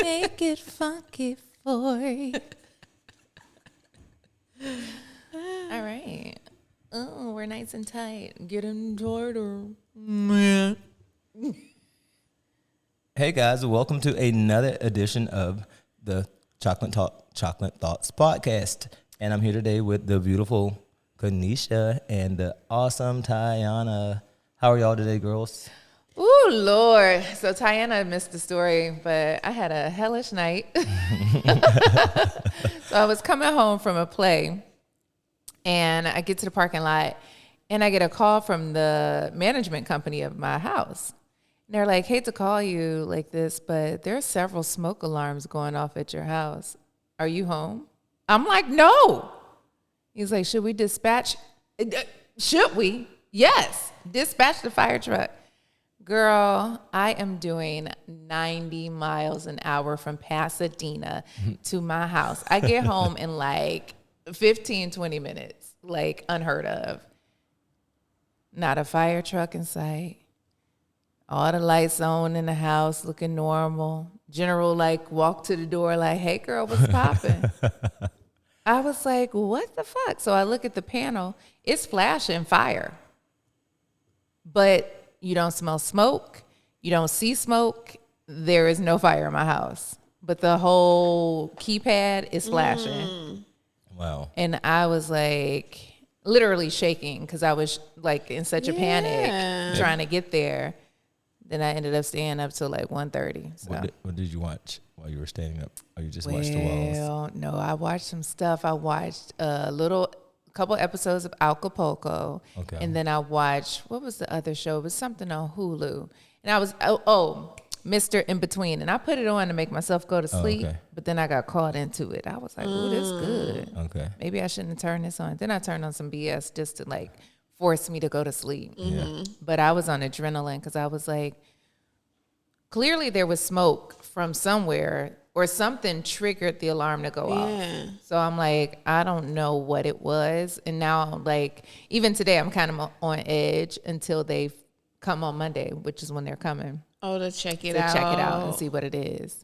Make it funky for you. All right. Oh, we're nice and tight. Getting tighter. Hey guys, welcome to another edition of the Chocolate Thoughts podcast. And I'm here today with the beautiful Conisha and the awesome Tyanna. How are y'all today, girls? Ooh, Lord. So Tyanna missed the story, but I had a hellish night. So I was coming home from a play, and I get to the parking lot, and I get a call from the management company of my house. And they're like, hate to call you like this, but there are several smoke alarms going off at your house. Are you home? I'm like, no. He's like, should we dispatch? Should we? Yes. Dispatch the fire truck. Girl, I am doing 90 miles an hour from Pasadena to my house. I get home in like 15, 20 minutes, like unheard of. Not a fire truck in sight. All the lights on in the house, looking normal. General like walked to the door like, hey girl, what's popping? I was like, what the fuck? So I look at the panel, it's flashing fire. But you don't smell smoke. You don't see smoke. There is no fire in my house. But the whole keypad is flashing. Wow. And I was like literally shaking because I was like in such a panic trying to get there. Then I ended up staying up till like 1:30. So. What did you watch while you were staying up? Or you just watched the walls? Well, no, I watched some stuff. I watched couple episodes of Acapulco. Okay. And then I watched, what was the other show? It was something on Hulu. And I was, Mr. In Between. And I put it on to make myself go to sleep. Okay. But then I got caught into it. I was like, ooh, this is good. Okay. Maybe I shouldn't have turned this on. Then I turned on some BS just to like force me to go to sleep. Yeah. But I was on adrenaline because I was like, clearly there was smoke from somewhere or something triggered the alarm to go off. So I'm like, I don't know what it was. And now, like, even today, I'm kind of on edge until they come on Monday, which is when they're coming. Oh, to check it out and see what it is.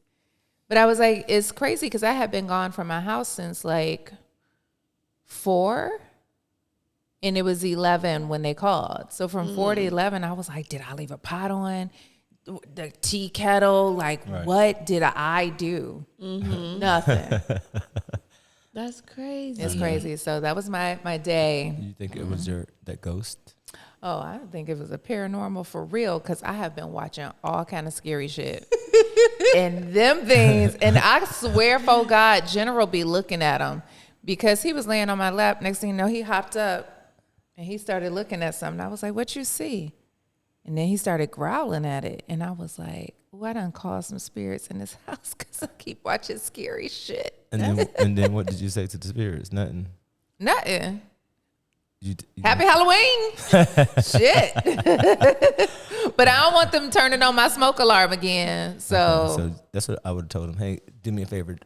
But I was like, it's crazy because I had been gone from my house since like 4. And it was 11 when they called. So from 4 to 11, I was like, did I leave a pot on? The tea kettle? Like, what did I do? Nothing. That's crazy. It's crazy. So that was my day. You think it was that ghost? Oh, I think it was a paranormal for real because I have been watching all kind of scary shit. And them things, and I swear for God, General be looking at him because he was laying on my lap. Next thing you know, he hopped up and he started looking at something. I was like, what you see? And then he started growling at it. And I was like, oh, I done called some spirits in this house because I keep watching scary shit. And then what did you say to the spirits? Nothing. Nothing. You Happy Halloween. Shit. But I don't want them turning on my smoke alarm again. So that's what I would have told him. Hey, do me a favor.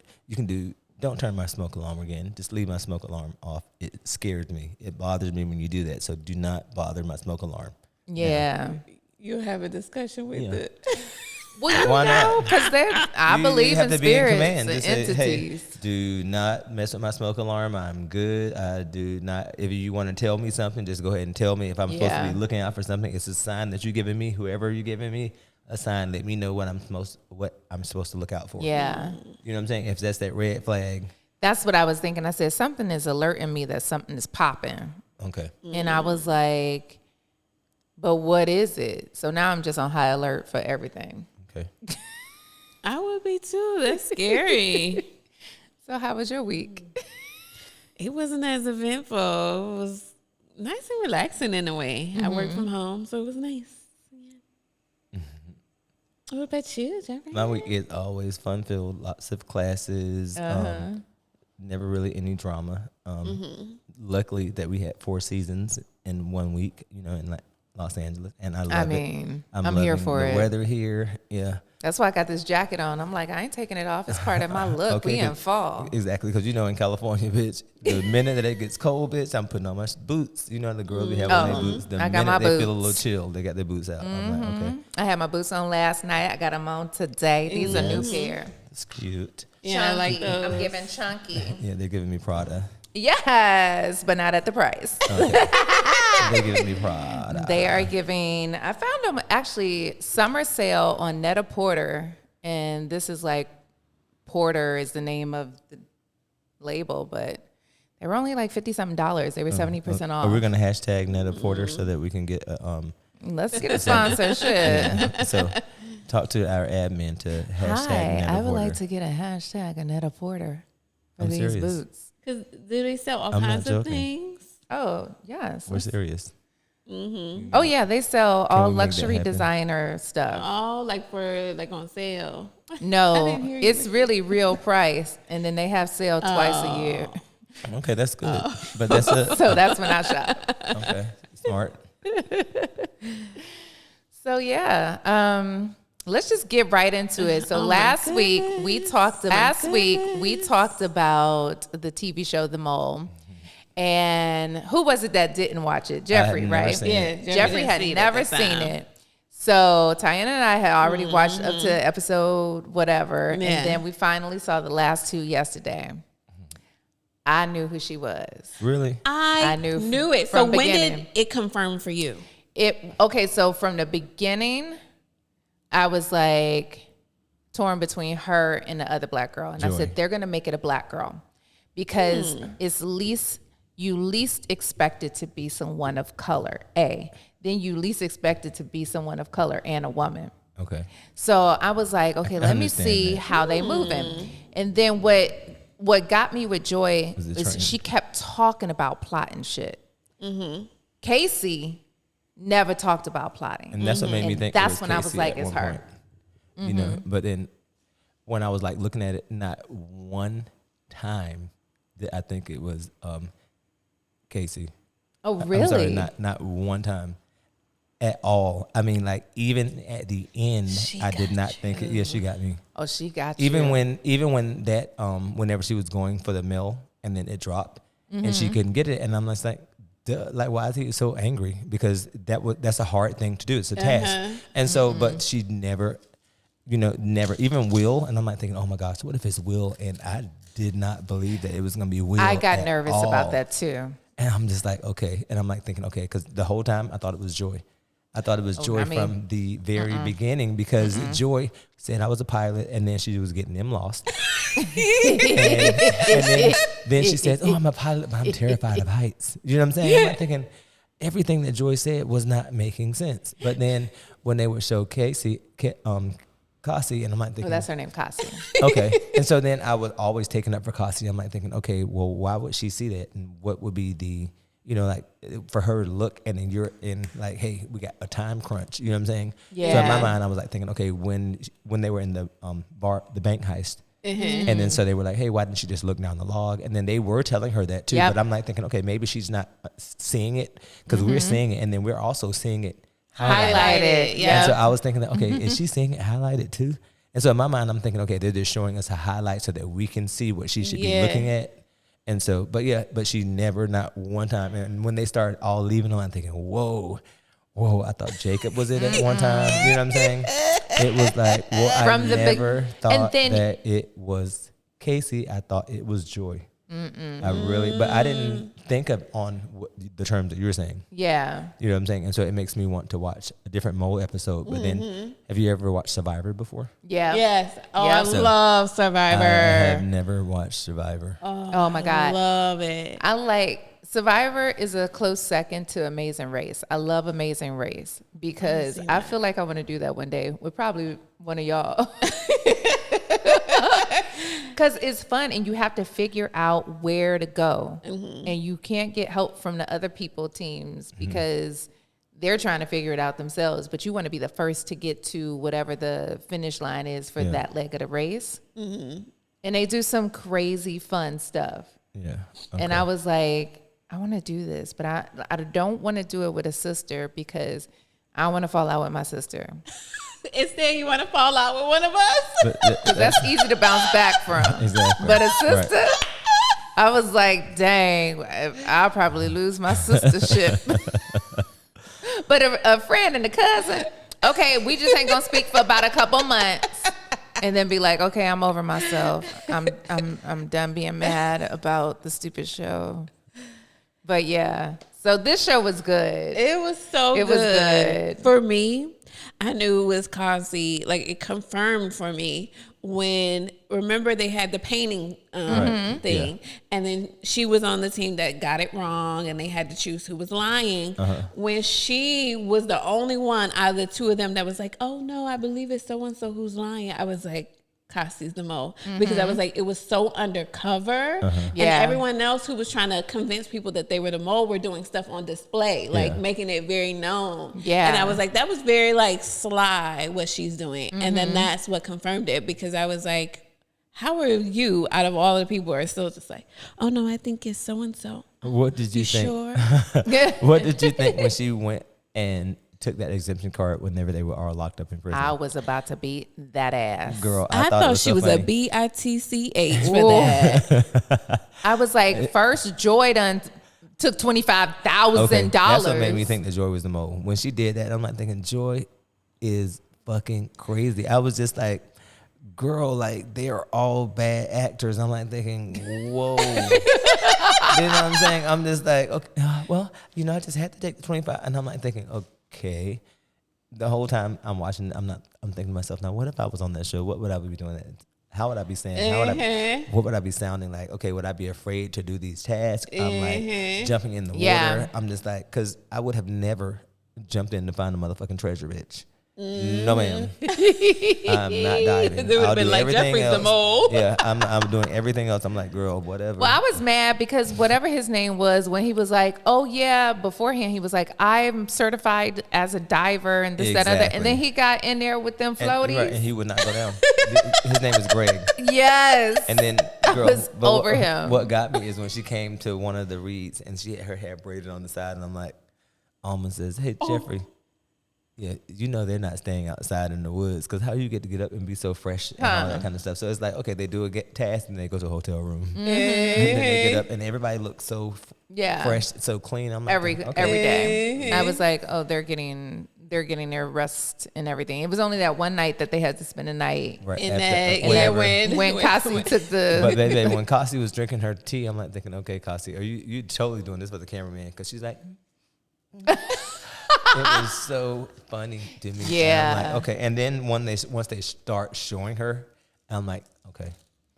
Don't turn my smoke alarm again. Just leave my smoke alarm off. It scares me. It bothers me when you do that. So do not bother my smoke alarm. Yeah. You'll have a discussion with it. Well, Why not? Because I believe in spirits and Just say, entities. hey, do not mess with my smoke alarm. I'm good. I do not. If you want to tell me something, just go ahead and tell me. If I'm supposed to be looking out for something, it's a sign that you're giving me. Whoever you're giving me a sign, let me know what I'm supposed to look out for. Yeah. You know what I'm saying? If that's that red flag. That's what I was thinking. I said something is alerting me that something is popping. Okay. And I was like, but what is it? So now I'm just on high alert for everything. Okay. I would be too. That's scary. So how was your week? It wasn't as eventful. It was nice and relaxing in a way. I work from home, so it was nice. Yeah. What about you, Jeffrey? My week is always fun filled. Lots of classes. Never really any drama. Luckily that we had 4 seasons in 1 week, and like Los Angeles, and I love I it. mean, I'm loving here for the it. weather here. Yeah. That's why I got this jacket on. I'm like, I ain't taking it off. It's part of my look. We in 'cause- fall. Exactly, because in California, bitch, the minute that it gets cold, bitch, I'm putting on my boots. You know, the girls be having their boots. The I got minute my they feel a little boots. chill, they got their boots out. I'm like, okay, I had my boots on last night. I got them on today. These are new pair. it's cute. Yeah, I like Chunky. those. I'm giving chunky. Yeah, they're giving me Prada. Yes, but not at the price. Okay. They're giving me Prada. They are giving, I found them actually summer sale on Net-a-Porter. And this is like, Porter is the name of the label, but they were only like $50-something. They were 70% off. Are we gonna hashtag Net-a-Porter so that we can get Let's get a sponsorship. yeah. So talk to our admin to hashtag Hi, Net-a-Porter. I would like to get a hashtag of Net-a-Porter for I'm these serious. boots. Because do they sell all I'm not kinds of joking. things? Oh, yes. We're serious. Oh, yeah, they sell all we make that luxury happen? designer stuff. Oh, like for like on sale. No, didn't hear you. it's really real price, and then they have sale twice a year. Okay, that's good. But that's it. So that's when I shop. Okay, smart. So yeah, let's just get right into it. So last week we talked about the TV show The Mole. And who was it that didn't watch it? Jeffrey, never right? seen it. Jeffrey had never seen it. So Tyanna and I had already watched up to episode whatever, and then we finally saw the last two yesterday. I knew who she was. Really? I knew it. So from when beginning. did it confirm for you? Okay, so from the beginning, I was like torn between her and the other black girl, and I Joy. said they're gonna make it a black girl because it's you least expect it to be someone of color. Then you least expect it to be someone of color and a woman. Okay. So I was like, okay, let me understand see that. how they moving. And then what got me with Joy Was the is train. she kept talking about plotting shit. Casey never talked about plotting. And that's what made me And think. that's it when I was Casey like, at it's one her. point. You know, but then when I was like looking at it, not one time did I think it was Casey. Oh, really? I'm sorry, not one time at all. I mean, like even at the end, I did not think it. Yeah, she got me. Oh, she got you. Even when that whenever she was going for the mill and then it dropped and she couldn't get it, and I'm just like, duh, like why is he so angry? Because that's a hard thing to do. It's a task, and so but she never even Will, and I'm like thinking, oh my gosh, what if it's Will? And I did not believe that it was gonna be Will. I got at nervous all. about that too. And I'm just like, okay. And I'm like thinking, okay, because the whole time I thought it was Joy. I thought it was Joy from the very beginning because Joy said I was a pilot, and then she was getting them lost. and then she said, oh, I'm a pilot, but I'm terrified of heights. You know what I'm saying? I'm like thinking everything that Joy said was not making sense. But then when they would show Cassie, and I'm like thinking, Oh, that's her name, Cassie. okay. And so then I was always taking up for Conisha. I'm like thinking, okay, well, why would she see that? And what would be the, like for her to look and then you're in like, hey, we got a time crunch. You know what I'm saying? Yeah. So in my mind, I was like thinking, okay, when they were in the the bank heist, and then so they were like, hey, why didn't she just look down the log? And then they were telling her that too. Yep. But I'm like thinking, okay, maybe she's not seeing it because we're seeing it, and then we're also seeing it Highlighted. Yeah. And so I was thinking that, okay, is she seeing it highlighted too? And so in my mind, I'm thinking, okay, they're just showing us a highlight so that we can see what she should be looking at. And so, but she never, not one time. And when they started all leaving them, I'm thinking, whoa, I thought Jacob was it at one time. You know what I'm saying? It was like, well, I never thought that it was Casey. I thought it was Joy. But I didn't think of on the terms that you were saying. Yeah. You know what I'm saying? And so it makes me want to watch a different Mole episode. But then, have you ever watched Survivor before? Yeah. Yes. Oh, Yeah. I love Survivor. I have never watched Survivor. Oh my God. I love it. I like Survivor is a close second to Amazing Race. I love Amazing Race because I feel like I want to do that one day with probably one of y'all. Because it's fun and you have to figure out where to go. And you can't get help from the other people teams because they're trying to figure it out themselves. But you want to be the first to get to whatever the finish line is for that leg of the race. And they do some crazy fun stuff. Yeah. And I was like, I want to do this, but I don't want to do it with a sister because I don't want to fall out with my sister. Instead, you want to fall out with one of us? Because that's easy to bounce back from. Exactly. But a sister, Right. I was like, dang, I'll probably lose my sistership. But a friend and a cousin, okay, we just ain't gonna speak for about a couple months, and then be like, okay, I'm over myself. I'm done being mad about the stupid show. But yeah, so this show was good. It was so It good. was good. For me, I knew it was Kazi. Like, it confirmed for me when, remember they had the painting thing, and then she was on the team that got it wrong, and they had to choose who was lying. When she was the only one out of the two of them that was like, oh no, I believe it's so-and-so who's lying, I was like, Cassie's the mole, because I was like, it was so undercover, and everyone else who was trying to convince people that they were the mole were doing stuff on display, like making it very known. And I was like, that was very like sly what she's doing, and then that's what confirmed it, because I was like, how are you out of all the people are still just like, oh no, I think it's so and so. What did you think? Sure. What did you think when she went and took that exemption card whenever they were all locked up in prison? I was about to beat that ass. Girl, I it thought she so was funny. a BITCH for that. I was like, first Joy done took $25,000. Okay, that's what made me think that Joy was the mole. When she did that, I'm like thinking Joy is fucking crazy. I was just like, girl, like they are all bad actors. I'm like thinking, whoa. You know what I'm saying? I'm just like, okay, well, I just had to take the 25, and I'm like thinking, okay. The whole time I'm watching, I'm thinking to myself, now what if I was on that show? What would I be doing? How would I be saying? What would I be sounding like? Okay, would I be afraid to do these tasks? I'm like jumping in the water. I'm just like, because I would have never jumped in to find a motherfucking treasure, bitch. No, ma'am. I'm not diving. They would I'll have been do like, everything Jeffrey's else. the mole. Yeah, I'm doing everything else. I'm like, girl, whatever. Well, I was mad because whatever his name was, when he was like, oh yeah, beforehand he was like, I'm certified as a diver and this, that, other. Exactly. And then he got in there with them floaties. And he would not go down. His name is Greg. Yes. And then, girl, was over him. What got me is when she came to one of the reads and she had her hair braided on the side, and I'm like, Alma says, hey, Jeffrey, yeah, they're not staying outside in the woods, because how you get up and be so fresh and all that kind of stuff. So it's like, okay, they do a task and they go to a hotel room. And then they get up and everybody looks so fresh, so clean. I'm like, every day. I was like, oh, they're getting their rest and everything. It was only that one night that they had to spend a night. Right. And that, when Cassie took the. But baby, when Cassie was drinking her tea, I'm like thinking, okay, Cassie, are you totally doing this for the cameraman? Because she's like. It was so funny to me. Yeah. And I'm like, okay. And then once they start showing her, I'm like, okay.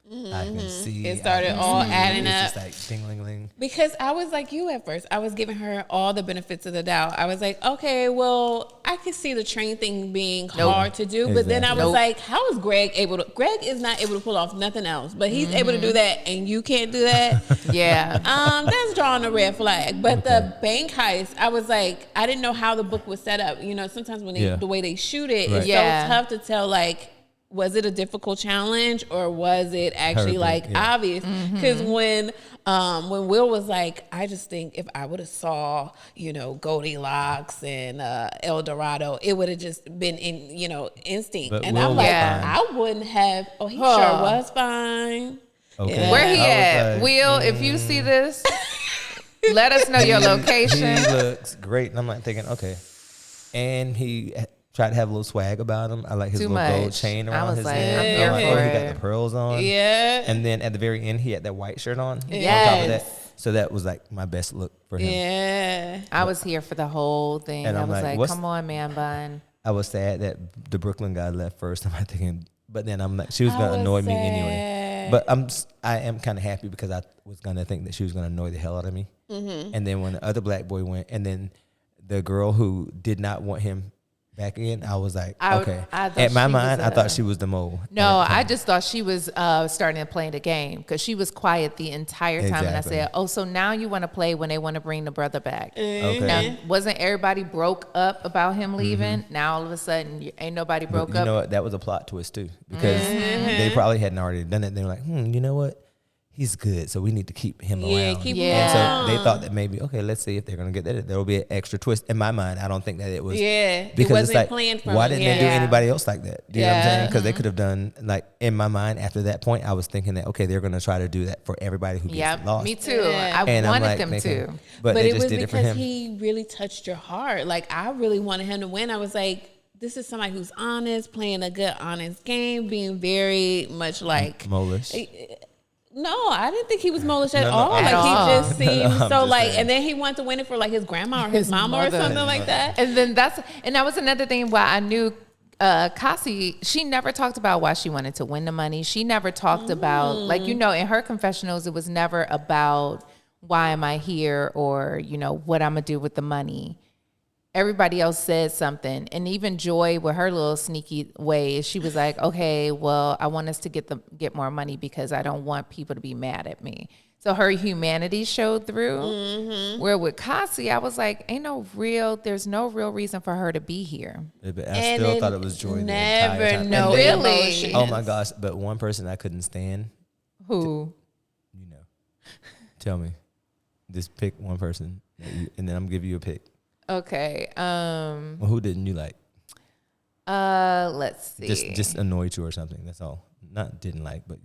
I can see. It started all adding it's up. just like ding-ling-ling. Because I was like you at first. I was giving her all the benefits of the doubt. I was like, okay, well, I could see the train thing being hard to do. But then I was like, how is Greg able to? Greg is not able to pull off nothing else, but he's able to do that, and you can't do that. Yeah. That's drawing a red flag. But the bank heist, I was like, I didn't know how the book was set up. Sometimes when the way they shoot it, it's so tough to tell, like, was it a difficult challenge or was it actually obvious? Because when Will was like, I just think if I would have saw, Goldilocks and El Dorado, it would have just been in, instinct. But and Will I'm like, was fine. I wouldn't have. Oh, he sure was fine. Okay. Yeah. Where he I was at? like, Will, if you see this, let us know your location. He looks great. And I'm like thinking, okay. And he tried to have a little swag about him. I like his Too little gold much. chain I around was his like, neck. I'm here Oh, for he it. got the pearls on. Yeah. And then at the very end, he had that white shirt on. Yes. On top of that. So that was like my best look for him. Yeah. I was here for the whole thing. And I I'm was like, like, come on, man bun. I was sad that the Brooklyn guy left first. I'm like thinking, but then I'm like, she was gonna annoy me anyway. But I am kind of happy because I was gonna think that she was gonna annoy the hell out of me. And then when the other black boy went, and then the girl who did not want him back again, I was like, okay. I thought At my she mind, was I thought she was the mole. No, I just thought she was starting to play the game because she was quiet the entire time. Exactly. And I said, oh, so now you want to play when they want to bring the brother back. Okay. Now, wasn't everybody broke up about him leaving? Now all of a sudden, ain't nobody broke But you up. know what? That was a plot twist too, because they probably hadn't already done it. They were like, you know what? he's good, so we need to keep him Yeah, around. keep him Yeah. And so they around. thought that maybe, okay, let's see if they're gonna get that. There will be an extra twist. In my mind, I don't think that it was. Yeah, because it wasn't it's like, planned for why him. didn't they do Yeah. anybody else like that? Do you know what I'm Yeah. saying? Because they could have done, like, in my mind after that point, I was thinking that, okay, they're gonna try to do that for everybody who gets Yeah, lost. me too. Yeah. I And I'm wanted like them thinking, to. but But they it just was did it for because him. he really touched your heart. Like, I really wanted him to win. I was like, this is somebody who's honest, playing a good, honest game, being very much like Molish. No, I didn't think he was Molish at No, no, all. at Like all. he just seemed I'm so just like, saying. and then he wanted to win it for like his grandma or his mama or mother. something like that. And then that was another thing why I knew Cassie, she never talked about why she wanted to win the money. She never talked about, like, in her confessionals, it was never about why am I here or, what I'm going to do with the money. Everybody else said something. And even Joy, with her little sneaky ways, she was like, okay, well, I want us to get more money because I don't want people to be mad at me. So her humanity showed through. Mm-hmm. Where with Cassie, I was like, there's no real reason for her to be here. Yeah, but I And still it thought it was Joy. never the entire time. no And then- emotions. Oh my gosh! But one person I couldn't stand. Who? Tell me. Just pick one person, and then I'm gonna give you a pick. Okay. Well, who didn't you like? Let's see. Just annoyed you or something. That's all. Not didn't like, but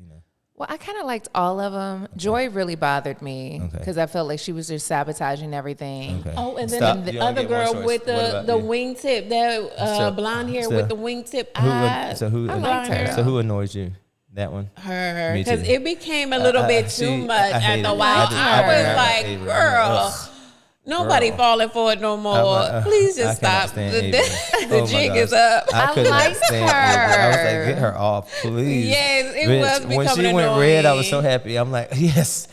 Well, I kind of liked all of them. Okay. Joy really bothered me because I felt like she was just sabotaging everything. Okay. Oh, and then Stop. the You only other get one girl choice. with What about the you? wingtip, that blonde hair with the wingtip eyes. So who? I liked her. So who annoys you? That one. Her, Me because too. it became a little bit too much I hate after a it. while. I was I like, Avery. girl. Ugh. Nobody Girl. falling for it no more. Please just I cannot stop. stand The, Avery. the Oh my jig gosh. is up. I could not liked stand Avery. I was like, her. get her off, please. Yes, it Bitch, was when becoming she went red, I was so annoying. happy. I'm like, yes.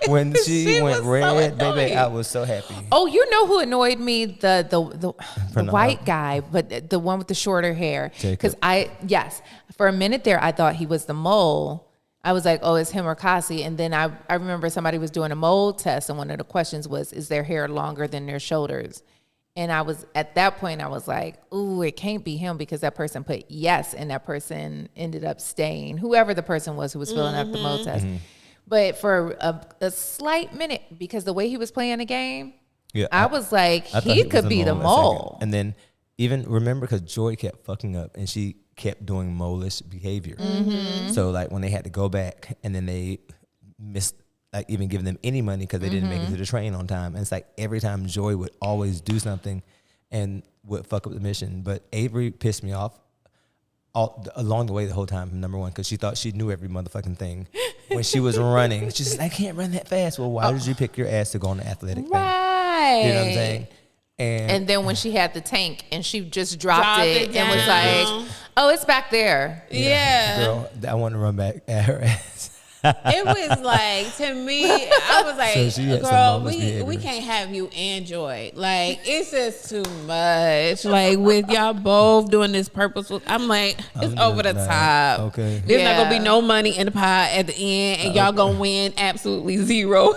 When she She went was so red, baby, annoying. I was so happy. Oh, you know who annoyed me? The From the white up? guy, but the one with the shorter hair. Jacob. Because for a minute there, I thought he was the mole. I was like, oh, it's him or Cassie. And then I remember somebody was doing a mole test, and one of the questions was, is their hair longer than their shoulders? And at that point, I was like, ooh, it can't be him because that person put yes, and that person ended up staying, whoever the person was who was filling out the mole test. But for a slight minute, because the way he was playing the game, Yeah, I was like, I thought he was could a be the a second. mole. And then even remember, because Joy kept fucking up and she kept doing mole-ish behavior. So like when they had to go back and then they missed like even giving them any money because they didn't make it to the train on time. And it's like every time Joy would always do something and would fuck up the mission. But Avery pissed me off along the way the whole time, number one, because she thought she knew every motherfucking thing. When she was running, she said, I can't run that fast. Well, why did you pick your ass to go on the athletic thing? Right. You know what I'm saying? And then when she had the tank and she just dropped it and was down. like, oh, it's back there. Yeah. Girl, I want to run back at her ass. It was like, to me, I was like, So she had some girl, moments we behavior. can't have you and Joy. Like, it's just too much. Like, with y'all both doing this purposeful, I'm like, it's I'm over the just top. like, okay. There's not going to Yeah. be no money in the pot at the end, and y'all going to win absolutely zero.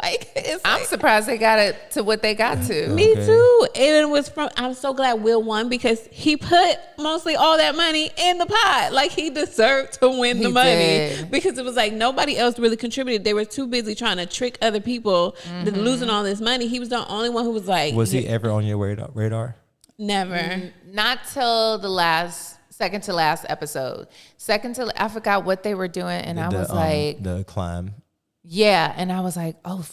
Like, it's I'm like, surprised they got it to what they got to. me Okay. too. And it was I'm so glad Will won because he put mostly all that money in the pot. Like, he deserved to win the He money did. because it was like nobody else really contributed. They were too busy trying to trick other people to losing all this money. He was the only one who was like, Was he ever on your radar? never. Not till the second to last episode. I forgot what they were doing. And I was like, the climb. yeah. And I was like, oh,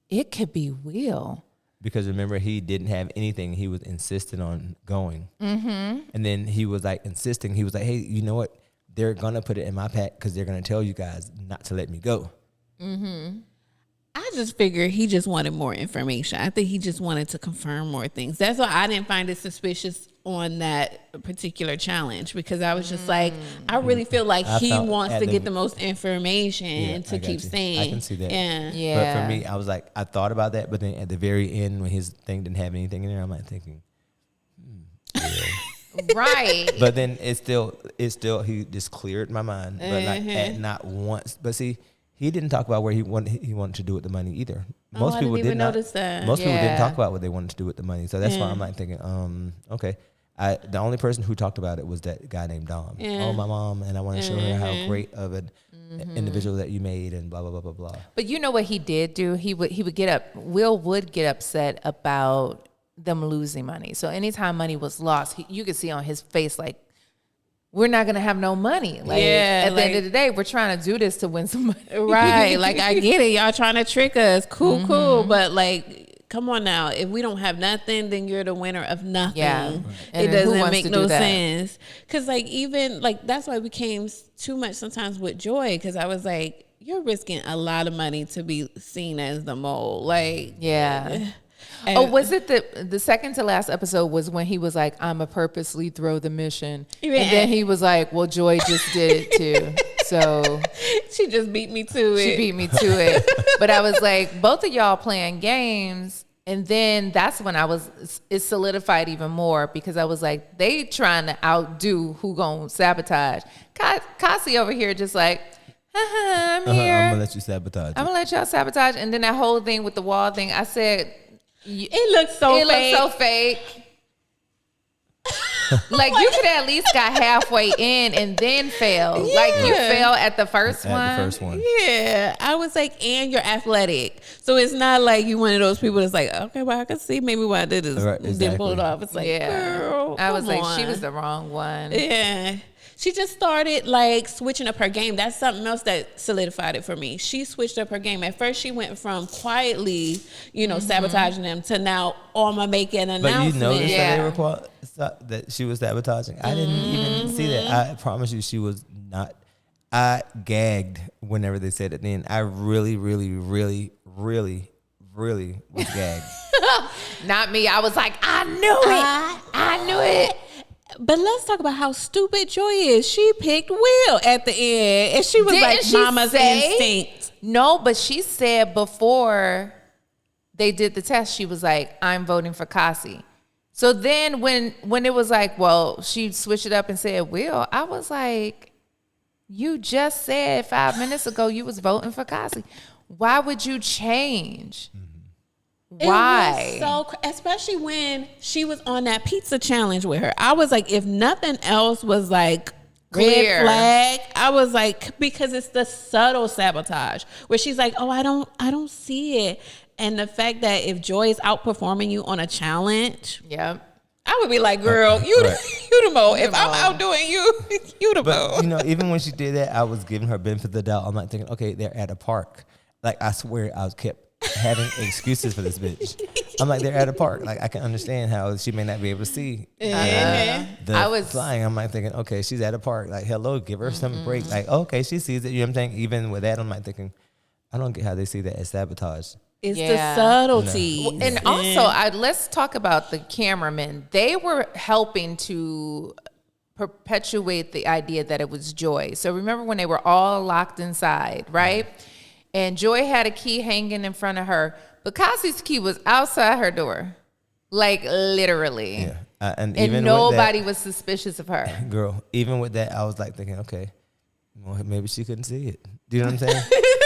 it could be Will. Because remember, he didn't have anything. He was insistent on going. Mm-hmm. And then he was like insisting. He was like, hey, you know what? They're going to put it in my pack because they're going to tell you guys not to let me go. I just figured he just wanted more information. I think he just wanted to confirm more things. That's why I didn't find it suspicious on that particular challenge because I was just like, I really feel like I he felt wants at to the- get the most information to I got keep you. saying. I can see that. Yeah. Yeah. But for me, I was like, I thought about that. But then at the very end, when his thing didn't have anything in there, I'm like thinking, Right. but then it's still he just cleared my mind, but like at not once. But see, he didn't talk about where he wanted to do with the money either. Most I people didn't even did not notice that. Most people didn't Yeah. talk about what they wanted to do with the money. So that's why I'm like thinking, okay. The only person who talked about it was that guy named Dom. Yeah. Oh, my mom, and I want to show her how great of an individual that you made, and blah blah blah blah blah. But you know what he did do? He would get up. Will would get upset about them losing money. So anytime money was lost, you could see on his face like, we're not gonna have no money. Like at the end of the day, we're trying to do this to win some money. Right. Like I get it. Y'all trying to trick us. Cool. But like, come on now. If we don't have nothing, then you're the winner of nothing. Yeah. It doesn't make no sense. Cause like even like that's why we came too much sometimes with Joy. Cause I was like, you're risking a lot of money to be seen as the mole. Like yeah. Oh, was it the second to last episode was when he was like, "I'ma purposely throw the mission," and then he was like, "Well, Joy just did it too, so she just beat me to it. She beat me to it." But I was like, both of y'all playing games, and then that's when it solidified even more because I was like, they trying to outdo who gonna sabotage. Kasi over here just like, I'm here. I'm gonna let you sabotage. I'm gonna let y'all sabotage, and then that whole thing with the wall thing, I said. It looks so fake. Like you could at least got halfway in and then fail. Yeah. Like you fail at the first one. The first one. Yeah. I was like, and you're athletic. So it's not like you one of those people that's like, okay, well, I can see maybe why I did this. Right, exactly. Didn't pull it off. It's like, girl, I was like, on. she was the wrong one. Yeah. She just started like switching up her game. That's something else that solidified it for me. She switched up her game. At first, she went from quietly, sabotaging them to now, I'm gonna make an announcement. But you noticed that she was sabotaging. I didn't even see that. I promise you, she was not. I gagged whenever they said it. Then I really, really, really, really, really was gagged. Not me. I was like, I knew it. I knew it. But let's talk about how stupid Joy is. She picked Will at the end. And she was like mama's instinct. No, but she said before they did the test, she was like, I'm voting for Kasi. So then when it was like, well, she switched it up and said Will, I was like, you just said 5 minutes ago you was voting for Kasi. Why would you change? Why? It was so, especially when she was on that pizza challenge with her. I was like, if nothing else was like clear red flag, I was like, because it's the subtle sabotage where she's like, oh, I don't see it. And the fact that if Joy is outperforming you on a challenge, I would be like, girl, you the mo. If I'm outdoing you, you the mo. Even when she did that, I was giving her benefit of the doubt. I'm like thinking, okay, they're at a park. Like I swear, I was kept having excuses for this bitch. I'm like, they're at a park. Like I can understand how she may not be able to see. I was flying. I'm like thinking, okay, she's at a park. Like, hello, give her some break. Like, okay, she sees it. You know what I'm saying? Even with that, I'm like thinking, I don't get how they see that as sabotage. It's the subtlety. No. And also, let's talk about the cameramen. They were helping to perpetuate the idea that it was Joy. So remember when they were all locked inside, right? And Joy had a key hanging in front of her, but Kasi's key was outside her door, like literally. Yeah, and even nobody was suspicious of her. Girl, even with that, I was like thinking, okay, well, maybe she couldn't see it. Do you know what I'm saying?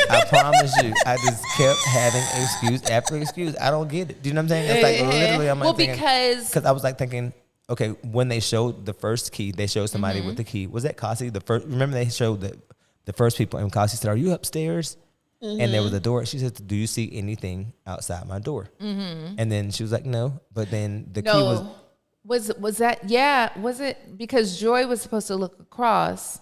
I promise you, I just kept having excuse after excuse. I don't get it. Do you know what I'm saying? It's like literally, I'm like because I was like thinking, okay, when they showed the first key, they showed somebody with the key. Was that Kasi? Remember they showed the first people, and Kasi said, "Are you upstairs?" And there was a door. She said, "Do you see anything outside my door?" And then she was like, "No." But then the key was that? Yeah, was it because Joy was supposed to look across?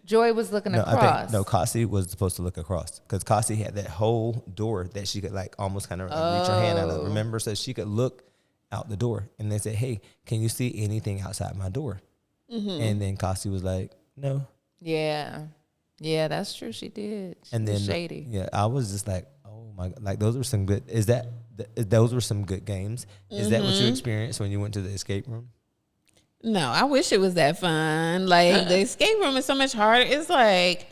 Joy was looking across. Kasi was supposed to look across because Kasi had that whole door that she could like almost kind of reach her hand out of. Remember, so she could look out the door. And they said, "Hey, can you see anything outside my door?" And then Kasi was like, "No." Yeah, that's true. She did. And then shady. Yeah, I was just like, oh my God, like those were some good. Those were some good games? Is that what you experienced when you went to the escape room? No, I wish it was that fun. Like the escape room is so much harder. It's like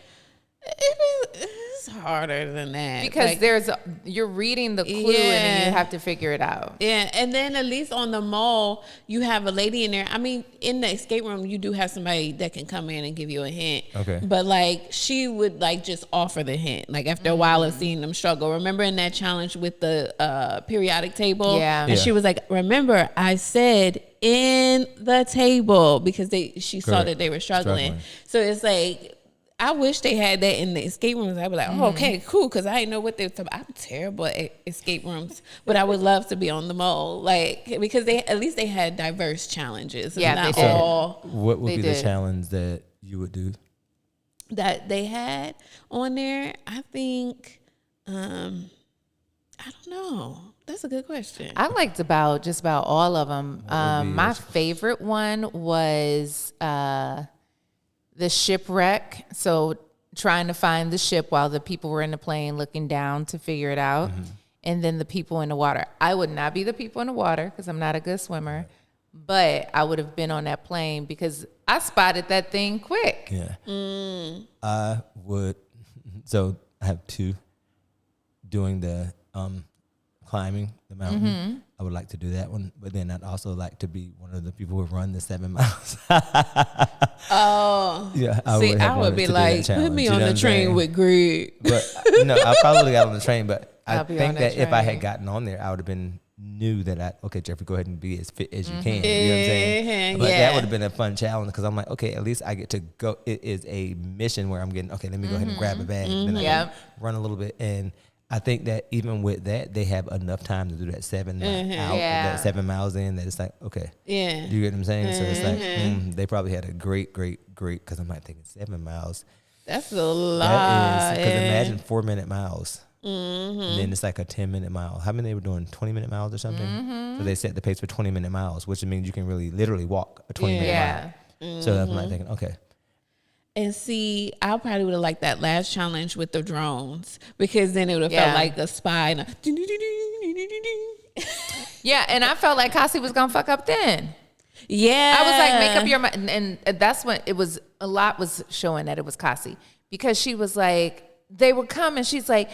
it's it's harder than that because you're reading the clue and then you have to figure it out. Yeah, and then at least on the mall, you have a lady in there. I mean, in the escape room, you do have somebody that can come in and give you a hint. Okay. But like, she would like just offer the hint. Like after a while of seeing them struggle. Remember in that challenge with the periodic table? Yeah. And she was like, remember, I said in the table, because she saw that they were struggling. So it's like, I wish they had that in the escape rooms. I'd be like, oh, okay, cool, because I didn't know what they were talking about. I'm terrible at escape rooms, but I would love to be on the mall, like, because at least they had diverse challenges. Yeah, not they did. all What would be the did. challenge that you would do? that they had on there. I think, I don't know. That's a good question. I liked just about all of them. My favorite one was the shipwreck. So trying to find the ship while the people were in the plane looking down to figure it out. And then the people in the water. I would not be the people in the water because I'm not a good swimmer. But I would have been on that plane because I spotted that thing quick. Yeah. I would. So I have two. Doing the climbing the mountain. I would like to do that one. But then I'd also like to be one of the people who run the 7 miles. Oh. Yeah. I would be like, put me on the train with Greg. But no, I probably got on the train. But I I'll be think on that that if I had train. gotten on there, I would have been okay, Jeffrey, go ahead and be as fit as you can. You know what I'm saying? But that would have been a fun challenge because I'm like, okay, at least I get to go. It is a mission where I'm getting, okay, let me go ahead and grab a bag. Then I can run a little bit. And I think that even with that, they have enough time to do that 7 out, that 7 miles in, that it's like, okay. Yeah. You get what I'm saying? So it's like, they probably had a great, because I'm like thinking 7 miles. That's a lot. That is, because imagine 4-minute miles. And then it's like a 10-minute mile. How many they were doing? 20-minute miles or something? So they set the pace for 20-minute miles, which means you can really literally walk a 20-minute mile. So I'm like thinking, okay. And see, I probably would have liked that last challenge with the drones because then it would have felt like a spy. And Yeah, and I felt like Kasi was gonna fuck up then. yeah. I was like, make up your mind. And that's when it was, a lot was showing that it was Kasi. Because she was like, they would come and she's like,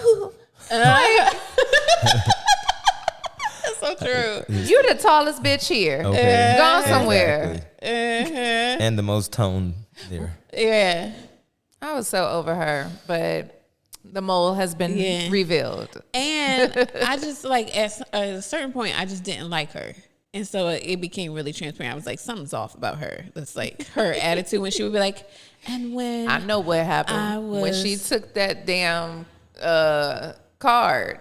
ooh. That's so true. You the tallest bitch here. Okay. Gone somewhere. Exactly. And the most toned there. Yeah. I was so over her, but the mole has been revealed. And I just like, at a certain point, I just didn't like her. And so it became really transparent. I was like, something's off about her. That's like her attitude when she would be like, and when I know what happened. When she took that damn card,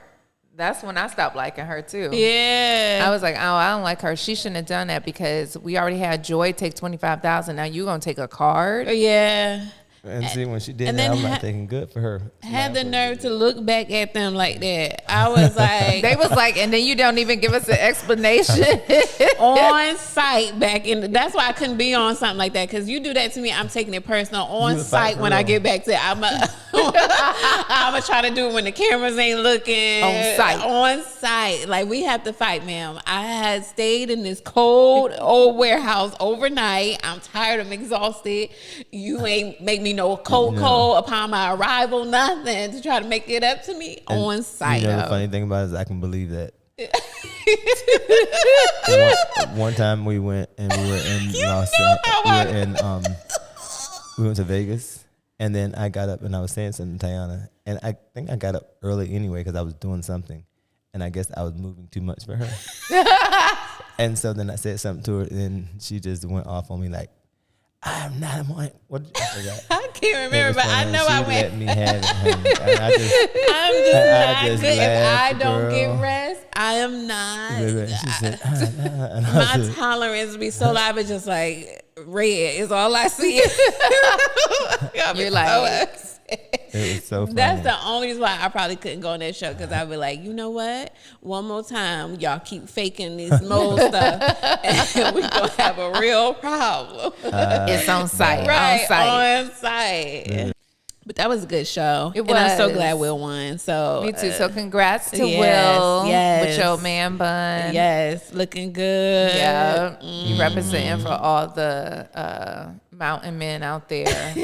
that's when I stopped liking her too. Yeah. I was like, oh, I don't like her. She shouldn't have done that because we already had Joy take $25,000. Now you gonna take a card? Yeah. And see, when she did and that, then I'm like thinking, good for her. Had the nerve to look back at them like that. I was like, They was like, and then you don't even give us an explanation. on site back in. That's why I couldn't be on something like that because you do that to me, I'm taking it personal. On You site fight when for I real. get back to it, I'm gonna try to do it when the cameras ain't looking. On site. On site. Like we have to fight, ma'am. I had stayed in this cold old warehouse overnight. I'm tired. I'm exhausted. You ain't make me no cold upon my arrival. Nothing to try to make it up to me on site. You know, the funny thing about it is I can believe that. one time we went and we were in we went to Vegas, and then I got up and I was saying something to Tyanna, and I think I got up early anyway because I was doing something, and I guess I was moving too much for her. And so then I said something to her, and she just went off on me like, I'm not a morning. What did you forget? I can't remember, but I know she I went. let me have it, honey. And I just, I'm just not just good. If I laughed, don't girl. get rest, I am not. and she said, and I My was, tolerance be so low, but just like red is all I see. You're like, it was so funny. That's the only reason why I probably couldn't go on that show because I'd be like, you know what? One more time, y'all keep faking this mole stuff, and we gonna have a real problem. it's on site. Right, On site. on site. But that was a good show. It And I'm so was. glad Will won. So Me too. So congrats to yes, Will yes. with your man bun. yes, looking good. Yeah. You representing for all the mountain men out there.